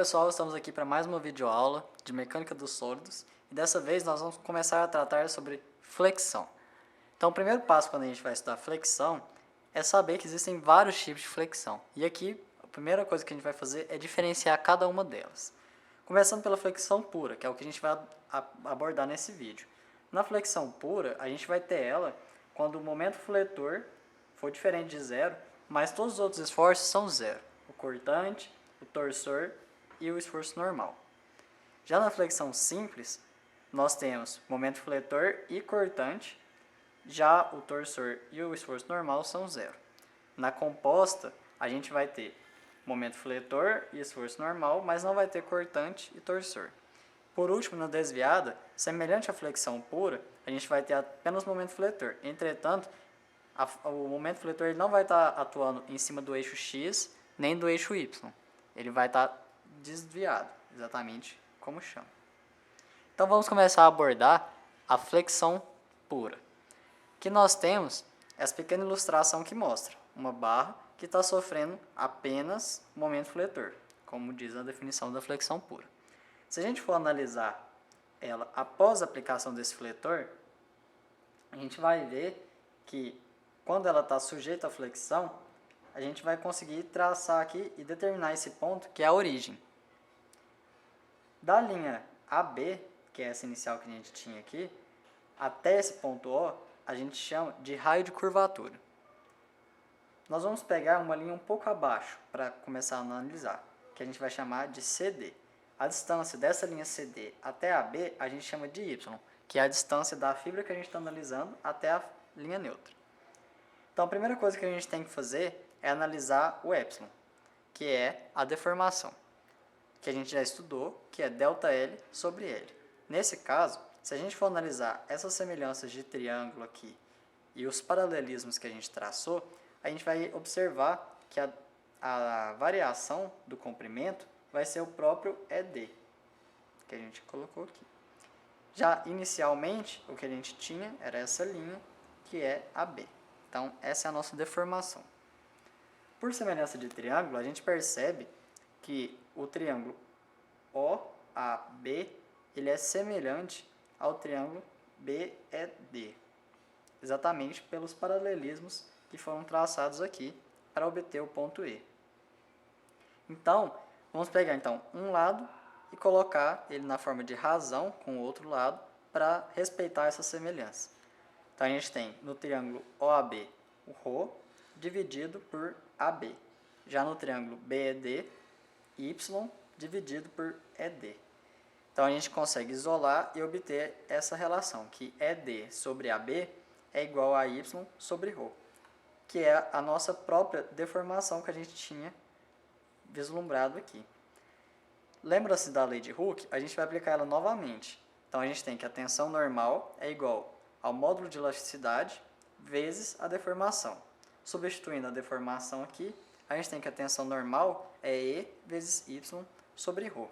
pessoal, estamos aqui para mais uma videoaula de mecânica dos sólidos e dessa vez nós vamos começar a tratar sobre flexão. Então o primeiro passo quando a gente vai estudar flexão é saber que existem vários tipos de flexão. E aqui a primeira coisa que a gente vai fazer é diferenciar cada uma delas. Começando pela flexão pura, que é o que a gente vai abordar nesse vídeo. Na flexão pura, a gente vai ter ela quando o momento fletor for diferente de zero, mas todos os outros esforços são zero. O cortante, o torsor e o esforço normal. Já na flexão simples, nós temos momento fletor e cortante, já o torsor e o esforço normal são zero. Na composta, a gente vai ter momento fletor e esforço normal, mas não vai ter cortante e torsor. Por último, na desviada, semelhante à flexão pura, a gente vai ter apenas momento fletor. Entretanto, o momento fletor ele não vai estar atuando em cima do eixo X nem do eixo Y. Ele vai estar desviado, exatamente como chama. Então vamos começar a abordar a flexão pura. Que nós temos essa pequena ilustração que mostra uma barra que está sofrendo apenas momento fletor, como diz a definição da flexão pura. Se a gente for analisar ela após a aplicação desse fletor, a gente vai ver que quando ela está sujeita à flexão, a gente vai conseguir traçar aqui e determinar esse ponto que é a origem. Da linha AB, que é essa inicial que a gente tinha aqui, até esse ponto O, a gente chama de raio de curvatura. Nós vamos pegar uma linha um pouco abaixo para começar a analisar, que a gente vai chamar de CD. A distância dessa linha CD até a B a gente chama de Y, que é a distância da fibra que a gente está analisando até a linha neutra. Então a primeira coisa que a gente tem que fazer é analisar o epsilon, que é a deformação, que a gente já estudou, que é ΔL sobre L. Nesse caso, se a gente for analisar essas semelhanças de triângulo aqui e os paralelismos que a gente traçou, a gente vai observar que a variação do comprimento vai ser o próprio ED, que a gente colocou aqui. Já inicialmente, o que a gente tinha era essa linha, que é a B. Então, essa é a nossa deformação. Por semelhança de triângulo, a gente percebe que o triângulo OAB ele é semelhante ao triângulo BED, exatamente pelos paralelismos que foram traçados aqui para obter o ponto E. Então, vamos pegar um lado e colocar ele na forma de razão com o outro lado para respeitar essa semelhança. Então, a gente tem no triângulo OAB o ρ dividido por AB. Já no triângulo BED, Y dividido por ED. Então, a gente consegue isolar e obter essa relação, que ED sobre AB é igual a Y sobre ρ, que é a nossa própria deformação que a gente tinha vislumbrado aqui. Lembra-se da lei de Hooke? A gente vai aplicar ela novamente. Então, a gente tem que a tensão normal é igual ao módulo de elasticidade vezes a deformação. Substituindo a deformação aqui, a gente tem que a tensão normal é E vezes Y sobre ρ.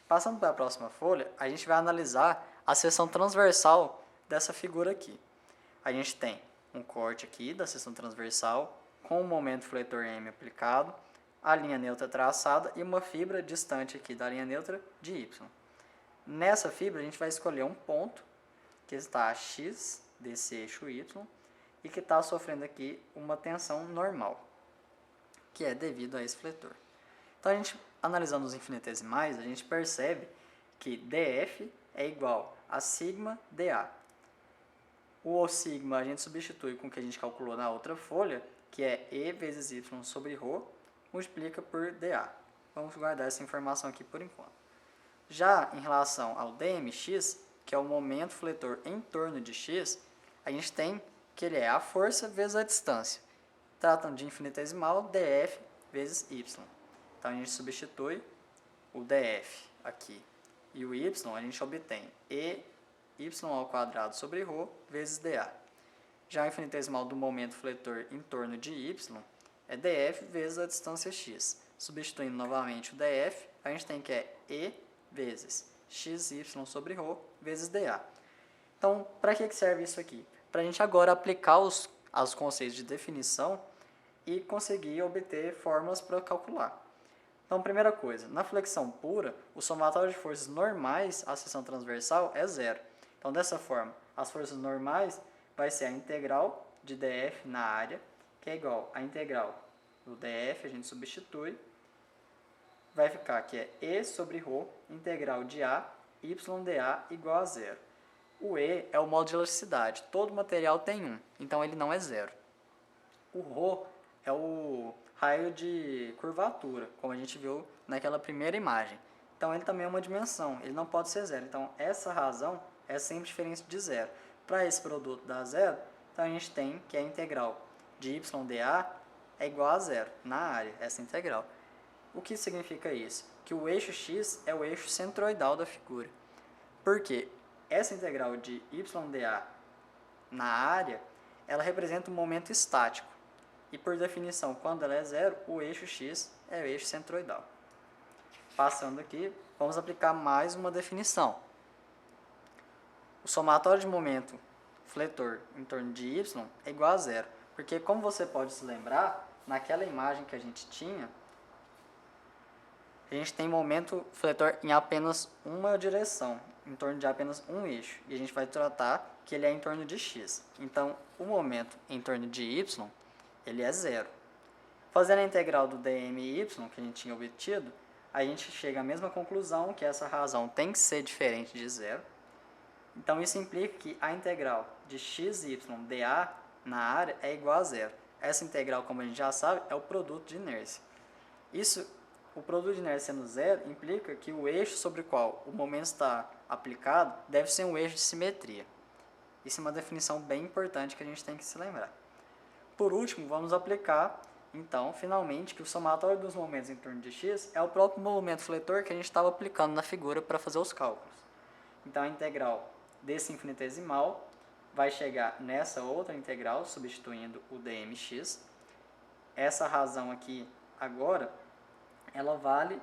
Passando para a próxima folha, a gente vai analisar a seção transversal dessa figura aqui. A gente tem um corte aqui da seção transversal com o momento fletor M aplicado, a linha neutra traçada e uma fibra distante aqui da linha neutra de Y. Nessa fibra a gente vai escolher um ponto que está a X desse eixo Y e que está sofrendo aqui uma tensão normal, que é devido a esse fletor. Então, a gente, analisando os infinitesimais, a gente percebe que DF é igual a sigma dA. O sigma a gente substitui com o que a gente calculou na outra folha, que é E vezes Y sobre ρ, multiplica por dA. Vamos guardar essa informação aqui por enquanto. Já em relação ao dmx, que é o momento fletor em torno de x, a gente tem que ele é a força vezes a distância. Tratando de infinitesimal, dF vezes y. Então, a gente substitui o dF aqui e o y, a gente obtém e y ao quadrado sobre ρ vezes dA. Já o infinitesimal do momento fletor em torno de y é dF vezes a distância x. Substituindo novamente o dF, a gente tem que é e vezes xy sobre ρ vezes dA. Então, para que serve isso aqui? Para a gente agora aplicar os conceitos de definição e conseguir obter fórmulas para calcular. Então, primeira coisa, na flexão pura, o somatório de forças normais à seção transversal é zero. Então, dessa forma, as forças normais vai ser a integral de dF na área, que é igual à integral do dF, a gente substitui, vai ficar que é E sobre ρ, integral de A, YdA igual a zero. O E é o modo de elasticidade, todo material tem 1, então ele não é zero. O ρ é o raio de curvatura, como a gente viu naquela primeira imagem. Então ele também é uma dimensão, ele não pode ser zero. Então essa razão é sempre diferente de zero. Para esse produto dar zero, então a gente tem que a integral de YdA é igual a zero na área, essa integral. O que significa isso? Que o eixo x é o eixo centroidal da figura. Por quê? Essa integral de YdA na área, ela representa um momento estático. E por definição, quando ela é zero, o eixo x é o eixo centroidal. Passando aqui, vamos aplicar mais uma definição. O somatório de momento fletor em torno de y é igual a zero. Porque, como você pode se lembrar, naquela imagem que a gente tinha, a gente tem momento fletor em apenas uma direção, em torno de apenas um eixo. E a gente vai tratar que ele é em torno de x. Então, o momento em torno de y, ele é zero. Fazendo a integral do dmy que a gente tinha obtido, a gente chega à mesma conclusão, que essa razão tem que ser diferente de zero. Então, isso implica que a integral de xy dA na área é igual a zero. Essa integral, como a gente já sabe, é o produto de inércia. O produto de inércia sendo zero implica que o eixo sobre o qual o momento está aplicado deve ser um eixo de simetria. Isso é uma definição bem importante que a gente tem que se lembrar. Por último, vamos aplicar, então, finalmente, que o somatório dos momentos em torno de x é o próprio momento fletor que a gente estava aplicando na figura para fazer os cálculos. Então, a integral desse infinitesimal vai chegar nessa outra integral, substituindo o dmx. Essa razão aqui, agora, ela vale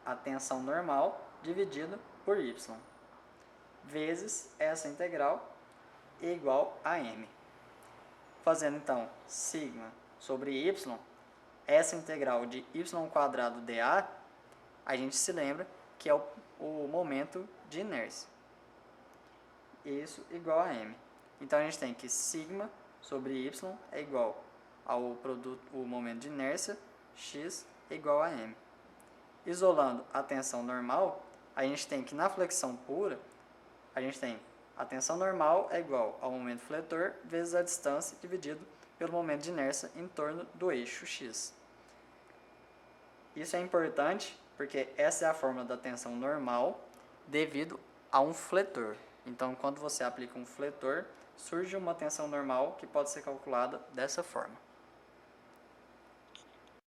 a tensão normal dividida por y, vezes essa integral é igual a m. Fazendo, então, sigma sobre y, essa integral de y² dA, a gente se lembra que é o momento de inércia. Isso igual a m. Então, a gente tem que sigma sobre y é igual ao produto, o momento de inércia, x é igual a m. Isolando a tensão normal, a gente tem que na flexão pura, a gente tem a tensão normal é igual ao momento fletor vezes a distância dividido pelo momento de inércia em torno do eixo x. Isso é importante porque essa é a fórmula da tensão normal devido a um fletor. Então, quando você aplica um fletor, surge uma tensão normal que pode ser calculada dessa forma.